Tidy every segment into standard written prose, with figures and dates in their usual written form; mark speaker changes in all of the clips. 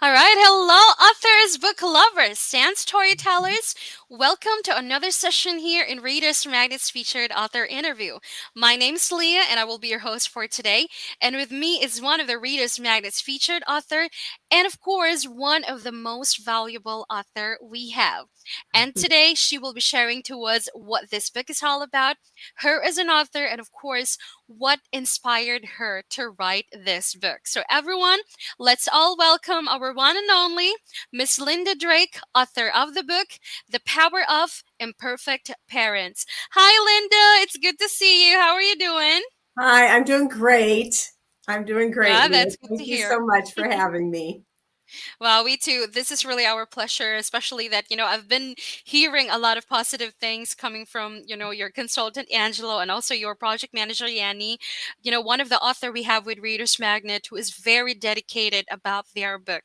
Speaker 1: All right, hello, authors, book lovers, and storytellers. Welcome to another session here in Readers Magnet's featured author interview. My name's Leah, and I will be your host for today. And with me is one of the Readers Magnet's featured author, and of course, one of the most valuable author we have. And today, she will be sharing to us what this book is all about, her as an author, and of course, what inspired her to write this book. So, everyone. Let's all welcome our one and only Miss Lynda Drake, author of the book, The Power of Imperfect Parents. Hi, Lynda. It's good to see you. How are you doing?
Speaker 2: Hi, I'm doing great. I'm doing great,
Speaker 1: Yeah,
Speaker 2: Leah.
Speaker 1: that's good to
Speaker 2: Thank you
Speaker 1: hear.
Speaker 2: so much for having me.
Speaker 1: Well, we too. This is really our pleasure, especially that, I've been hearing a lot of positive things coming from, your consultant, Angelo, and also your project manager, Yanni. One of the author we have with Readers Magnet who is very dedicated about their book.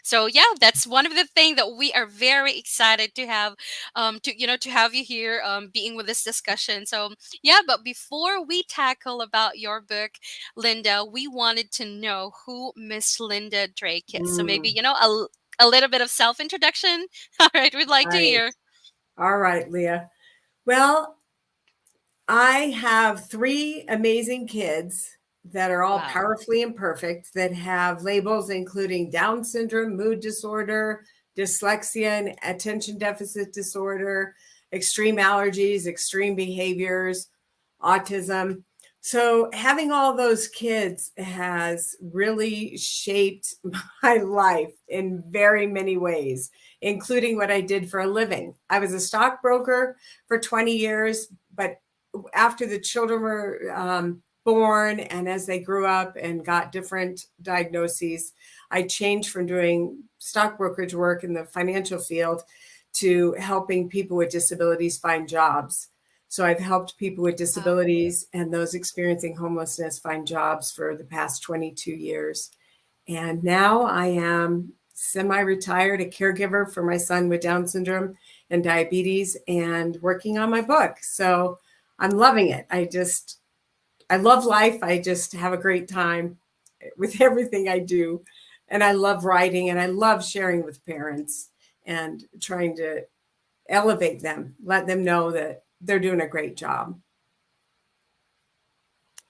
Speaker 1: So yeah, that's one of the things that we are very excited to have, to have you here, being with this discussion. So yeah, but before we tackle about your book, Lynda, we wanted to know who Miss Lynda Drake is. So maybe,
Speaker 2: Mm,
Speaker 1: a little bit of self introduction. All right, we'd like to
Speaker 2: right.
Speaker 1: hear.
Speaker 2: All right, Leah. Well, I have three amazing kids that are all
Speaker 1: Wow.
Speaker 2: powerfully imperfect that have labels including Down syndrome, mood disorder, dyslexia, and attention deficit disorder, extreme allergies, extreme behaviors, autism. So, having all those kids has really shaped my life in very many ways, including what I did for a living. I was a stockbroker for 20 years, but after the children were born and as they grew up and got different diagnoses, I changed from doing stock brokerage work in the financial field to helping people with disabilities find jobs. So I've helped people with
Speaker 1: Wow.
Speaker 2: disabilities and those experiencing homelessness find jobs for the past 22 years. And now I am semi retired, a caregiver for my son with Down syndrome and diabetes, and working on my book. So I'm loving it. I love life. I just have a great time with everything I do. And I love writing and I love sharing with parents and trying to elevate them, let them know that they're doing a great job.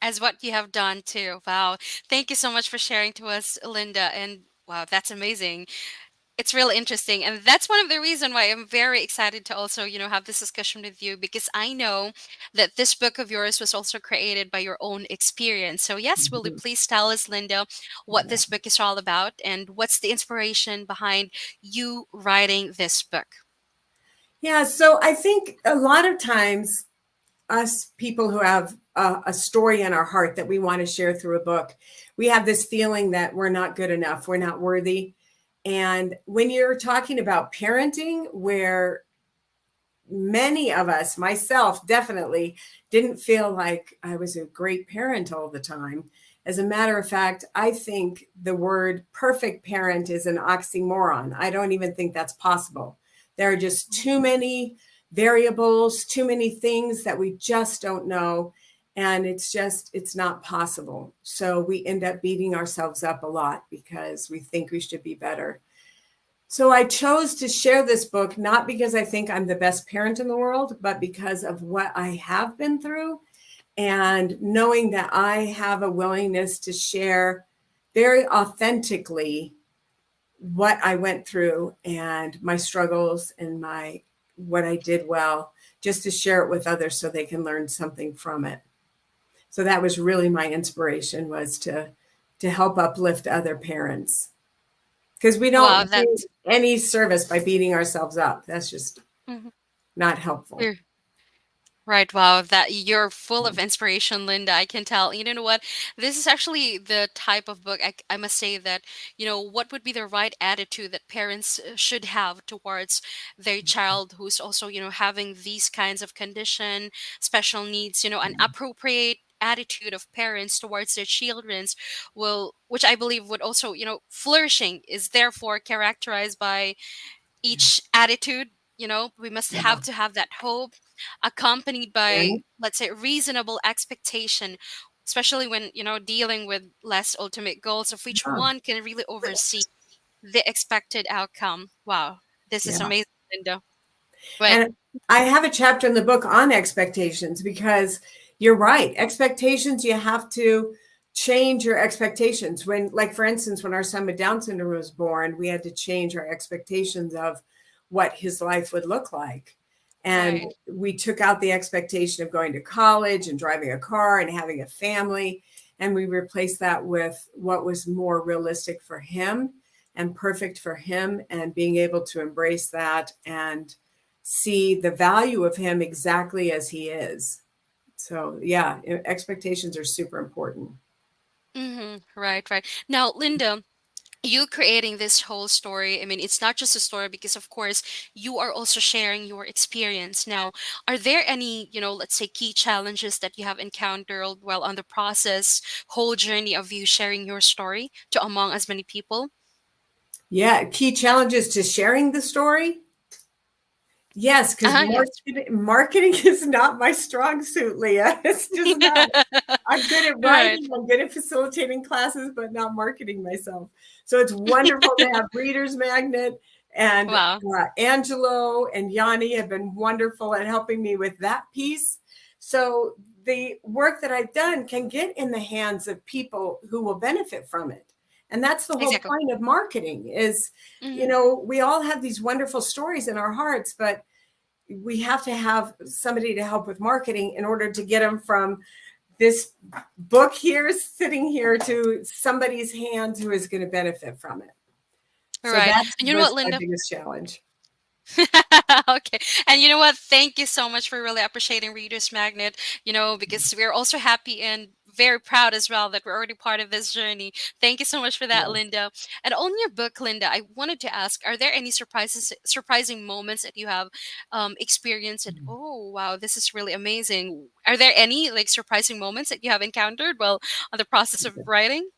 Speaker 1: As what you have done too. Wow. Thank you so much for sharing to us, Linda. And wow, that's amazing. It's really interesting, and that's one of the reason why I'm very excited to also have this discussion with you, because I know that this book of yours was also created by your own experience. So yes, will you
Speaker 2: Mhm.
Speaker 1: please tell us, Linda, what this book is all about and what's the inspiration behind you writing this book?
Speaker 2: Yeah, so I think a lot of times us people who have a story in our heart that we want to share through a book, we have this feeling that we're not good enough, we're not worthy. And when you're talking about parenting, where many of us, myself definitely, didn't feel like I was a great parent all the time. As a matter of fact, I think the word perfect parent is an oxymoron. I don't even think that's possible. There are just too many variables, too many things that we just don't know. And it's not possible. So we end up beating ourselves up a lot because we think we should be better. So I chose to share this book not because I think I'm the best parent in the world, but because of what I have been through and knowing that I have a willingness to share very authentically what I went through and my struggles and my what I did well, just to share it with others so they can learn something from it. So that was really my inspiration, was to help uplift other parents, because we
Speaker 1: Wow,
Speaker 2: don't do
Speaker 1: that's
Speaker 2: any service by beating ourselves up. That's just
Speaker 1: mhm.
Speaker 2: not helpful.
Speaker 1: Right, wow, that you're full of inspiration, Linda. I can tell. You know what? This is actually the type of book I must say that, what would be the right attitude that parents should have towards their child who's also, having these kinds of condition, special needs, an appropriate attitude of parents towards their children's will, which I believe would also, flourishing is therefore characterized by each attitude. We must
Speaker 2: Yeah.
Speaker 1: have to have that hope accompanied by,
Speaker 2: And
Speaker 1: let's say, reasonable expectation, especially when dealing with less ultimate goals of which
Speaker 2: yeah.
Speaker 1: one can really oversee. the expected outcome. Wow, this is
Speaker 2: Yeah.
Speaker 1: amazing, Linda. But
Speaker 2: And I have a chapter in the book on expectations because you're right. Expectations, you have to change your expectations. When, like, for instance, when our son with Down syndrome was born, we had to change our expectations of what his life would look like. And
Speaker 1: right.
Speaker 2: we took out the expectation of going to college and driving a car and having a family. And we replaced that with what was more realistic for him and perfect for him, and being able to embrace that and see the value of him exactly as he is. So, yeah, expectations are super important.
Speaker 1: Right, right. Now, Linda, you creating this whole story, I mean, it's not just a story because, of course, you are also sharing your experience. Now, are there any, let's say, key challenges that you have encountered while on the process, whole journey of you sharing your story to among as many people?
Speaker 2: Yeah, key challenges to sharing the story. Yes, because
Speaker 1: Yes.
Speaker 2: marketing is not my strong suit, Leah. It's just not. I'm good at
Speaker 1: Right.
Speaker 2: writing, I'm good at facilitating classes, but not marketing myself. So it's wonderful to have Readers Magnet, and
Speaker 1: Wow.
Speaker 2: Angelo and Yanni have been wonderful at helping me with that piece. So the work that I've done can get in the hands of people who will benefit from it. And that's the whole
Speaker 1: Exactly.
Speaker 2: point of marketing is,
Speaker 1: Hmm.
Speaker 2: we all have these wonderful stories in our hearts, but we have to have somebody to help with marketing in order to get them from this book here sitting here to somebody's hands who is going to benefit from it. So
Speaker 1: Right.
Speaker 2: that's
Speaker 1: And you know
Speaker 2: this
Speaker 1: what,
Speaker 2: my
Speaker 1: Linda?
Speaker 2: biggest challenge.
Speaker 1: Okay. And you know what? Thank you so much for really appreciating Reader's Magnet, because we're also happy and very proud as well that we're already part of this journey. Thank you so much for that,
Speaker 2: Yeah.
Speaker 1: Linda. And on your book, Linda, I wanted to ask, are there any surprising moments that you have experienced and, oh, wow, this is really amazing. Are there any like surprising moments that you have encountered while on the process of writing?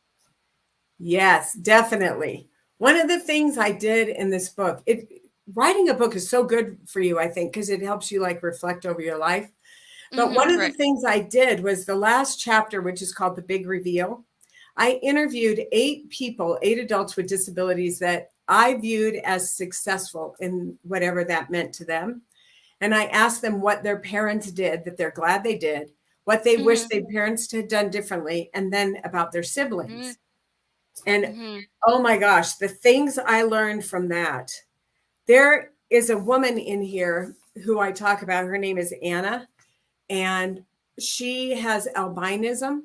Speaker 2: Yes, definitely. One of the things I did in this book, writing a book is so good for you, I think, because it helps you like reflect over your life. But one of the
Speaker 1: Right.
Speaker 2: things I did was the last chapter, which is called The Big Reveal. I interviewed 8 people, 8 adults with disabilities that I viewed as successful in whatever that meant to them. And I asked them what their parents did that they're glad they did, what they wish
Speaker 1: Mm-hmm.
Speaker 2: their parents had done differently, and then about their siblings. And
Speaker 1: Mm-hmm.
Speaker 2: oh my gosh, the things I learned from that. There is a woman in here who I talk about. Her name is Anna, and she has albinism,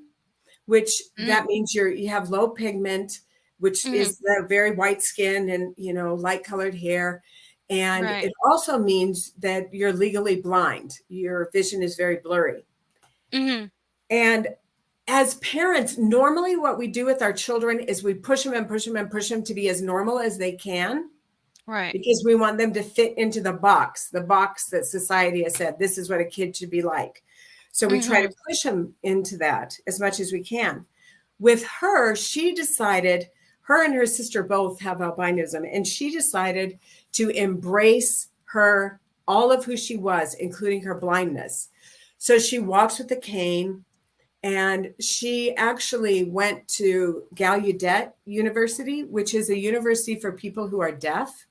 Speaker 2: which that means you have low pigment, which
Speaker 1: Mm-hmm.
Speaker 2: is the very white skin and light colored hair. And
Speaker 1: Right.
Speaker 2: it also means that you're legally blind. Your vision is very blurry.
Speaker 1: Mm-hmm.
Speaker 2: And as parents, normally what we do with our children is we push them and push them and push them to be as normal as they can,
Speaker 1: Right.
Speaker 2: because we want them to fit into the box that society has said this is what a kid should be like. So we try
Speaker 1: Mm-hmm.
Speaker 2: to push them into that as much as we can. With her, she decided, her and her sister both have albinism, and she decided to embrace her, all of who she was, including her blindness. So she walks with a cane, and she actually went to Gallaudet University, which is a university for people who are deaf.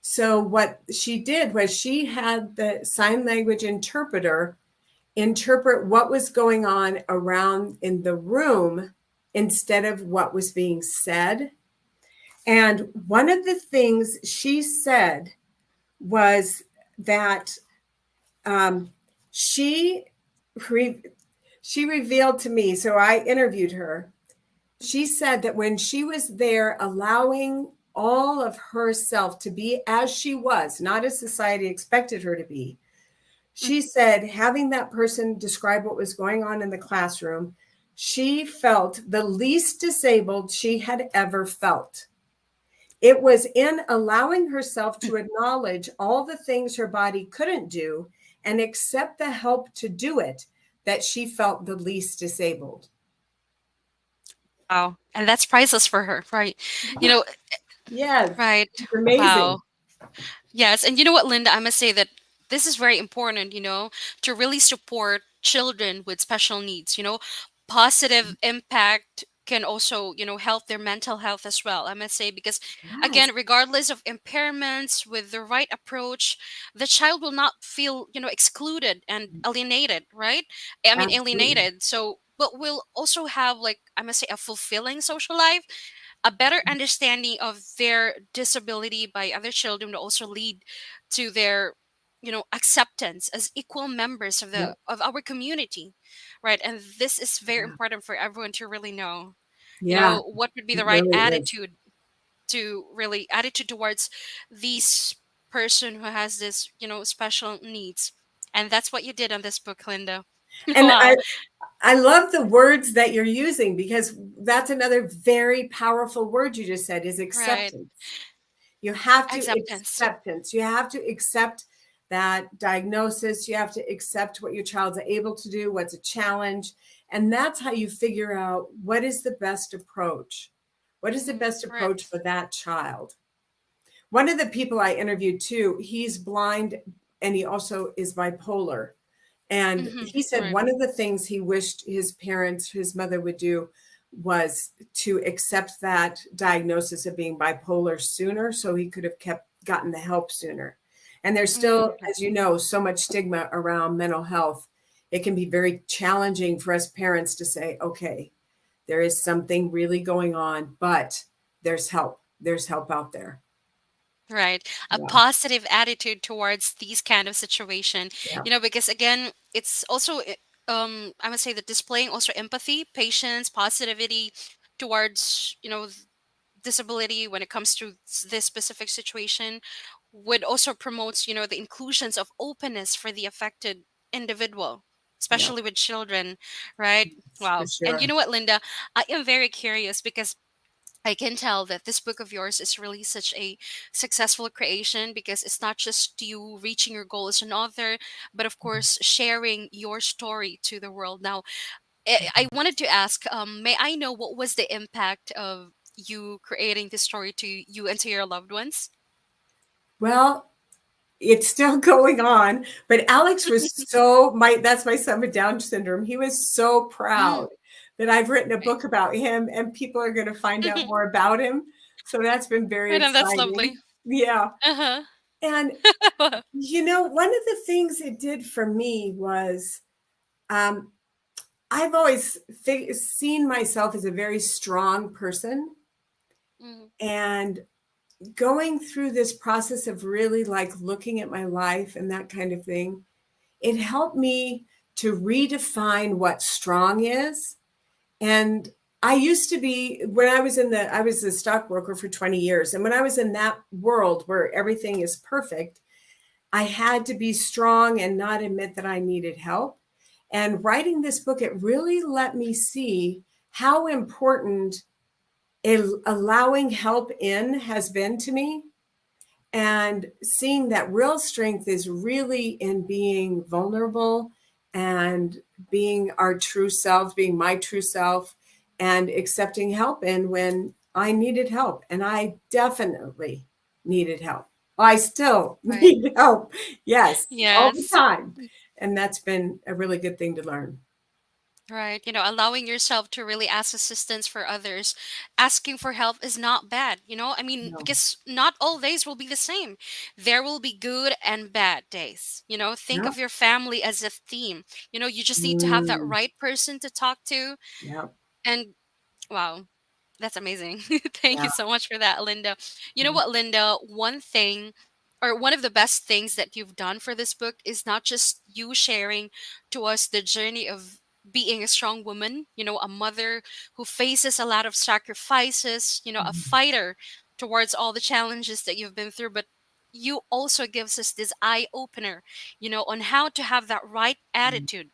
Speaker 2: So what she did was she had the sign language interpreter interpret what was going on around in the room instead of what was being said. And one of the things she said was that um, she she revealed to me. So I interviewed her. She said that when she was there, allowing all of herself to be as she was, not as society expected her to be, she said, having that person describe what was going on in the classroom, she felt the least disabled she had ever felt. It was in allowing herself to acknowledge all the things her body couldn't do and accept the help to do it that she felt the least disabled.
Speaker 1: Wow. And that's priceless for her, right? You know,
Speaker 2: Yes,
Speaker 1: right.
Speaker 2: it's amazing.
Speaker 1: Wow. Yes. And you know what, Linda, I must say that this is very important, to really support children with special needs, positive impact. can also, help their mental health as well, I must say, because
Speaker 2: Yes.
Speaker 1: again, regardless of impairments, with the right approach, the child will not feel, excluded and alienated, right? I mean,
Speaker 2: Absolutely.
Speaker 1: alienated. So, but will also have, like, I must say, a fulfilling social life. A better understanding of their disability by other children will also lead to their, acceptance as equal members of the
Speaker 2: Yep.
Speaker 1: of our community, right? And this is very
Speaker 2: Yeah.
Speaker 1: important for everyone to really know,
Speaker 2: Yeah.
Speaker 1: what would be
Speaker 2: It
Speaker 1: the right
Speaker 2: really is.
Speaker 1: attitude towards these person who has this, special needs. And that's what you did on this book, Linda.
Speaker 2: And
Speaker 1: Wow.
Speaker 2: I love the words that you're using because that's another very powerful word you just said is
Speaker 1: Right.
Speaker 2: acceptance. You have to
Speaker 1: Acceptance.
Speaker 2: acceptance. You have to accept that diagnosis. You have to accept what your child's able to do, what's a challenge. And that's how you figure out what is the best approach. What is the best approach
Speaker 1: Correct.
Speaker 2: for that child? One of the people I interviewed too, he's blind and he also is bipolar. And he said
Speaker 1: Right.
Speaker 2: one of the things he wished his parents, his mother would do was to accept that diagnosis of being bipolar sooner so he could have kept gotten the help sooner. And there's still,
Speaker 1: Mhm.
Speaker 2: as you know, so much stigma around mental health. It can be very challenging for us parents to say, okay, there is something really going on, but there's help. There's help out there.
Speaker 1: Right. A
Speaker 2: Yeah.
Speaker 1: positive attitude towards these kind of situation,
Speaker 2: Yeah.
Speaker 1: because again, it's also I would say that displaying also empathy, patience, positivity towards, disability when it comes to this specific situation would also promotes, the inclusions of openness for the affected individual,
Speaker 2: Yeah.
Speaker 1: especially with children, right?
Speaker 2: For
Speaker 1: Wow. And you
Speaker 2: sure.
Speaker 1: know what, Linda, I am very curious because I can tell that this book of yours is really such a successful creation, because it's not just you reaching your goal as an author, but of course sharing your story to the world. Now, I wanted to ask, may I know what was the impact of you creating this story to you and to your loved ones?
Speaker 2: Well, it's still going on, but Alex was so my that's my son with Down syndrome. He was so
Speaker 1: Mm,
Speaker 2: proud that I've written a
Speaker 1: right.
Speaker 2: book about him and people are going to find out more about him. So that's been very
Speaker 1: Right, and that's lovely.
Speaker 2: exciting. Yeah.
Speaker 1: Uh
Speaker 2: And
Speaker 1: huh.
Speaker 2: one of the things it did for me was um, I've always seen myself as a very strong person.
Speaker 1: Mm,
Speaker 2: And going through this process of really like looking at my life and that kind of thing, it helped me to redefine what strong is. And I used to be, when I was a stockbroker for 20 years. And when I was in that world where everything is perfect, I had to be strong and not admit that I needed help. And writing this book, it really let me see how important allowing help in has been to me, and seeing that real strength is really in being vulnerable and being our true selves, being my true self, and accepting help in when I needed help. And I definitely needed help. I still
Speaker 1: right.
Speaker 2: need help. Yes, all the
Speaker 1: Yes.
Speaker 2: time. And that's been a really good thing to learn.
Speaker 1: Right. Allowing yourself to really ask assistance for others, asking for help is not bad. I mean,
Speaker 2: No.
Speaker 1: because not all days will be the same. There will be good and bad days. Think
Speaker 2: Yeah.
Speaker 1: of your family as a theme. You just need to have that
Speaker 2: Mm,
Speaker 1: right person to talk to.
Speaker 2: yeah.
Speaker 1: And wow, that's amazing. Thank
Speaker 2: Yeah.
Speaker 1: you so much for that, Linda. You know
Speaker 2: Yeah.
Speaker 1: what, Linda? One thing, or one of the best things that you've done for this book is not just you sharing to us the journey of being a strong woman, a mother who faces a lot of sacrifices, a
Speaker 2: Mhm.
Speaker 1: fighter towards all the challenges that you've been through, but you also gives us this eye opener, on how to have that right attitude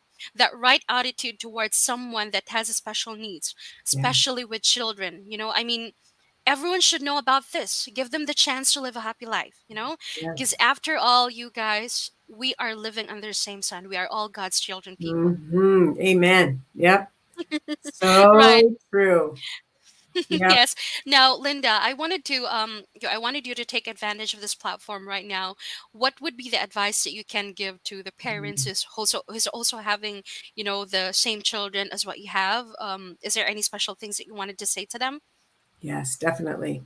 Speaker 1: towards someone that has a special needs,
Speaker 2: Yeah.
Speaker 1: especially with children. I mean, everyone should know about this. Give them the chance to live a happy life, because
Speaker 2: Yes.
Speaker 1: after all, you guys, we are living under the same sun. We are all God's children people.
Speaker 2: Amen. Yep.
Speaker 1: Right.
Speaker 2: So true. Yeah.
Speaker 1: Yes. Now, Linda, I wanted you to take advantage of this platform right now. What would be the advice that you can give to the parents who's also having, the same children as what you have? Is there any special things that you wanted to say to them?
Speaker 2: Yes, definitely.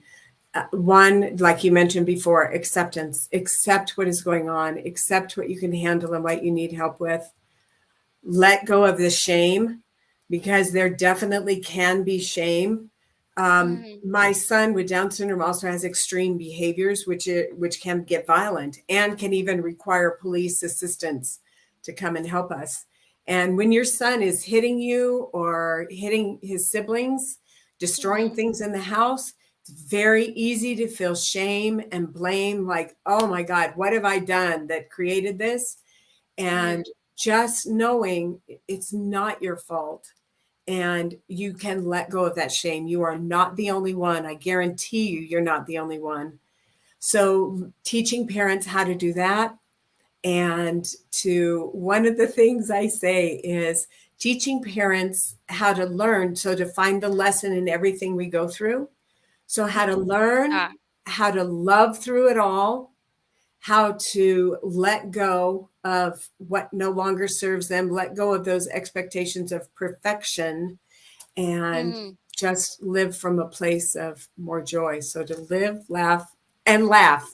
Speaker 2: One, like you mentioned before, acceptance. Accept what is going on, accept what you can handle and what you need help with. Let go of the shame, because there definitely can be shame.
Speaker 1: Mm,
Speaker 2: My son with Down syndrome also has extreme behaviors, which can get violent and can even require police assistance to come and help us. And when your son is hitting you or hitting his siblings, destroying
Speaker 1: mm,
Speaker 2: things in the house, it's very easy to feel shame and blame, like, oh my God, what have I done that created this?
Speaker 1: mm,
Speaker 2: And just knowing it's not your fault, and you can let go of that shame. You are not the only one. I guarantee you, you're not the only one. So, teaching parents how to do that. And to one of the things I say is teaching parents how to learn. So, to find the lesson in everything we go through. So, how to
Speaker 1: mm.
Speaker 2: learn,
Speaker 1: Ah,
Speaker 2: how to love through it all, how to let go of what no longer serves them, let go of those expectations of perfection, and
Speaker 1: mm.
Speaker 2: just live from a place of more joy. So to live, laugh, and laugh.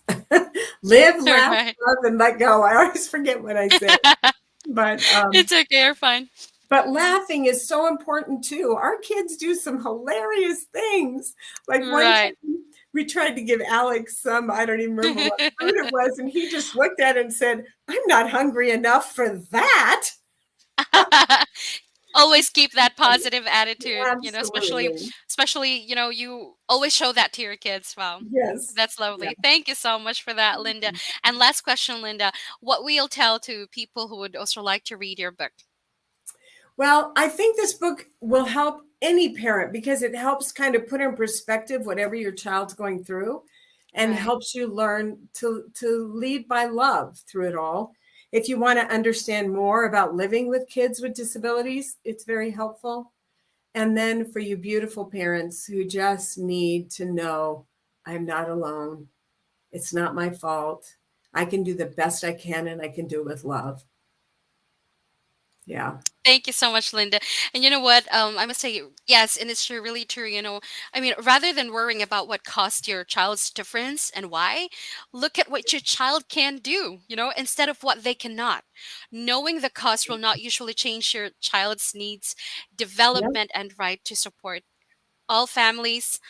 Speaker 2: Live, laugh,
Speaker 1: Right.
Speaker 2: love, and let go. I always forget what I say. But
Speaker 1: It's okay. You're fine.
Speaker 2: but laughing is so important too. Our kids do some hilarious things. Like one
Speaker 1: Right.
Speaker 2: time we tried to give Alex some, I don't even remember what food it was, and he just looked at it and said, I'm not hungry enough for that.
Speaker 1: Always keep that positive attitude, especially
Speaker 2: Absolutely.
Speaker 1: especially you always show that to your kids. Wow,
Speaker 2: Yes.
Speaker 1: that's
Speaker 2: Yeah.
Speaker 1: lovely. Thank you so much for that, Linda. And last question, Linda, what will you tell to people who would also like to read your book?
Speaker 2: Well, I think this book will help any parent because it helps kind of put in perspective whatever your child's going through, and
Speaker 1: Right.
Speaker 2: helps you learn to lead by love through it all. If you want to understand more about living with kids with disabilities, it's very helpful. And then for you beautiful parents who just need to know, I'm not alone. It's not my fault. I can do the best I can, and I can do it with love. Yeah.
Speaker 1: Thank you so much, Linda. And you know what? I must say, yes, and it's true, really true. I mean, rather than worrying about what caused your child's difference and why, look at what your child can do, instead of what they cannot. Knowing the cost will not usually change your child's needs,
Speaker 2: Yep.
Speaker 1: development, and right to support. All families,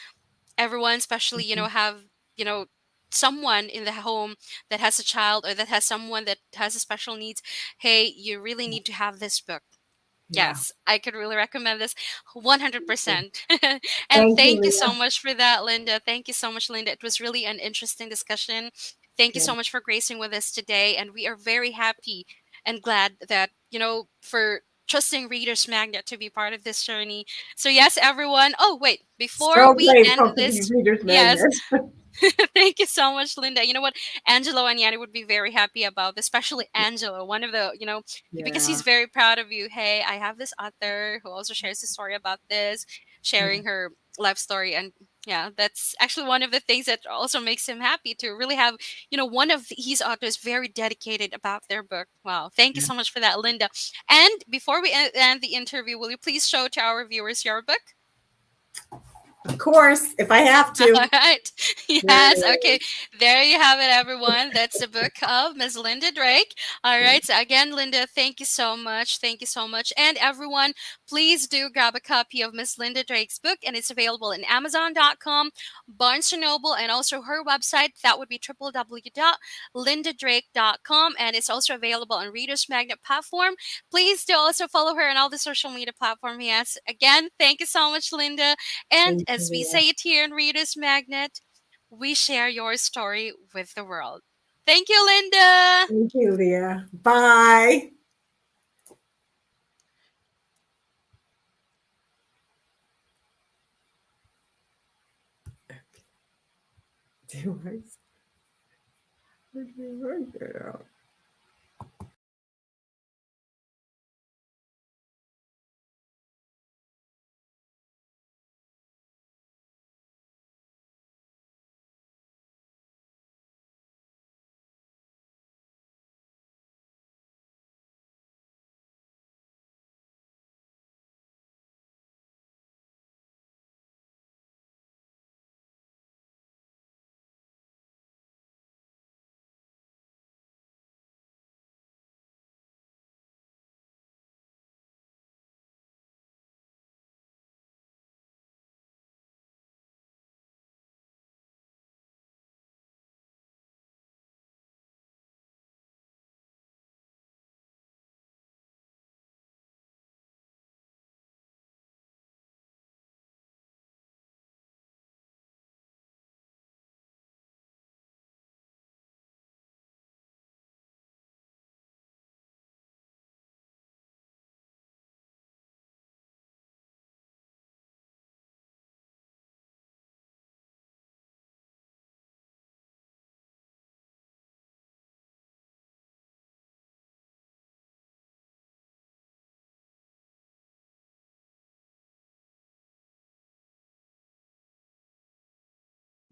Speaker 1: everyone, especially, have, you know, someone in the home that has a child or that has someone that has a special needs. Hey, you really need to have this book.
Speaker 2: Yeah.
Speaker 1: Yes, I could really recommend this 100%. And
Speaker 2: Thank you,
Speaker 1: thank you so
Speaker 2: Leah.
Speaker 1: much for that, Linda. Thank you so much, Linda. It was really an interesting discussion. Thank you
Speaker 2: Yeah.
Speaker 1: so much for gracing with us today. And we are very happy and glad that, for trusting Readers Magnet to be part of this journey. So, yes, everyone. Oh, wait, before
Speaker 2: So
Speaker 1: we end
Speaker 2: grateful to be
Speaker 1: this,
Speaker 2: Reader's
Speaker 1: yes,
Speaker 2: Magnet.
Speaker 1: thank you so much, Linda. You know what? Angelo and Yanni would be very happy about this, especially Angelo, one of the, because he's
Speaker 2: Yeah.
Speaker 1: very proud of you. Hey, I have this author who also shares a story about this,
Speaker 2: Yeah.
Speaker 1: sharing her life story. And yeah, that's actually one of the things that also makes him happy to really have, one of his authors very dedicated about their book. Wow. Thank you
Speaker 2: Yeah.
Speaker 1: so much for that, Linda. And before we end the interview, will you please show to our viewers your book?
Speaker 2: Of course, if I have
Speaker 1: All
Speaker 2: to.
Speaker 1: right.
Speaker 2: There it
Speaker 1: Yes. Okay.
Speaker 2: is.
Speaker 1: There you have it, everyone. That's the book of Ms. Linda Drake. All
Speaker 2: Yeah.
Speaker 1: right. So, again, Linda, thank you so much. Thank you so much. And everyone, please do grab a copy of Ms. Linda Drake's book, and it's available in Amazon.com, Barnes& and Noble, and also her website. That would be www.lindadrake.com. And it's also available on Reader's Magnet platform. Please do also follow her on all the social media platforms. Yes. Again, thank you so much, Linda. And
Speaker 2: Thank you,
Speaker 1: as we
Speaker 2: Leah.
Speaker 1: say it here in Reader's Magnet, we share your story with the world. Thank you, Linda.
Speaker 2: Thank you, Leah. Bye. Do I?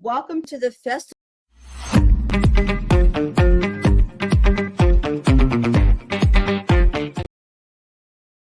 Speaker 3: Welcome to the festival